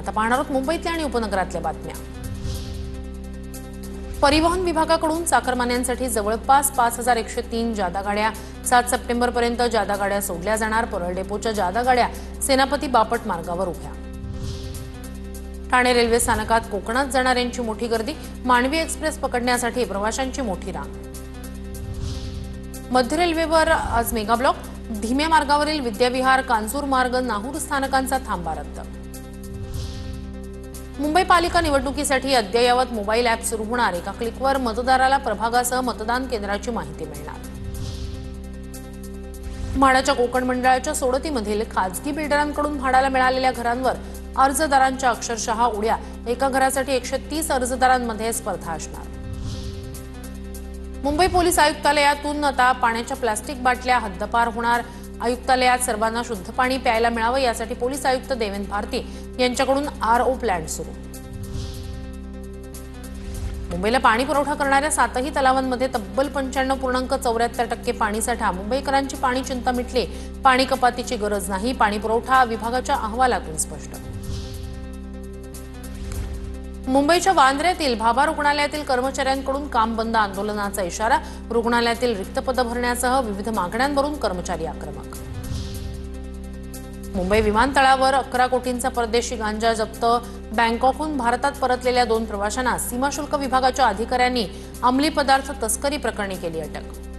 आता पाहणार आहोत मुंबईतल्या आणि उपनगरातल्या बातम्या। परिवहन विभागाकडून चाकरमान्यांसाठी जवळपास 5103 जादा गाड्या 7 सप्टेंबरपर्यंत जादा गाड्या सोडल्या जाणार। परळ डेपोच्या जादा गाड्या सेनापती बापट मार्गावर उभ्या। ठाणे रेल्वे स्थानकात कोकणात जाणाऱ्यांची मोठी गर्दी, मांडवी एक्सप्रेस पकडण्यासाठी प्रवाशांची मोठी रांग। मध्य रेल्वेवर आज मेगा ब्लॉक, धीम्या मार्गावरील विद्याविहार कांजूर मार्ग नाहूर स्थानकांचा थांबा रद्द। मुंबई पालिका निवडणुकीसाठी अद्ययावत मोबाईल ॲप सुरू होणार। एका क्लिकवर मतदाराला प्रभागासह मतदान केंद्राची माहिती मिळणार। म्हाडाच्या कोकण मंडळाच्या सोडतीमधील खासगी बिल्डरांकडून भाड्याला मिळालेल्या घरांवर अर्जदारांच्या अक्षरशः उड्या। एका घरासाठी 130 अर्जदारांमध्ये स्पर्धा असणार। मुंबई पोलीस आयुक्तालयातून आता पाण्याच्या प्लास्टिक बाटल्या हद्दपार होणार। आयुक्तालयात सर्वांना शुद्ध पाणी प्यायला मिळावं यासाठी पोलीस आयुक्त देवेंद्र भारती यांच्याकडून आरओ प्लांट सुरू। मुंबईला पाणी पुरवठा करणाऱ्या 7ही तलावांमध्ये तब्बल 95.74% पाणीसाठा। मुंबईकरांची पाणी चिंता मिटली, पाणी कपातीची गरज नाही, पाणी पुरवठा विभागाच्या अहवालातून स्पष्ट। मुंबईच्या वांद्र्यातील भाभा रुग्णालयातील कर्मचाऱ्यांकडून काम बंद आंदोलनाचा इशारा। रुग्णालयातील रिक्त पदं भरण्यासह विविध मागण्यांवरून कर्मचारी आक्रमक। मुंबई विमानतळावर 11 कोटींचा परदेशी गांजा जप्त। बँकॉकहून भारतात परतलेल्या 2 प्रवाशांना सीमाशुल्क विभागाच्या अधिकाऱ्यांनी अंमली पदार्थ तस्करी प्रकरणी केली अटक।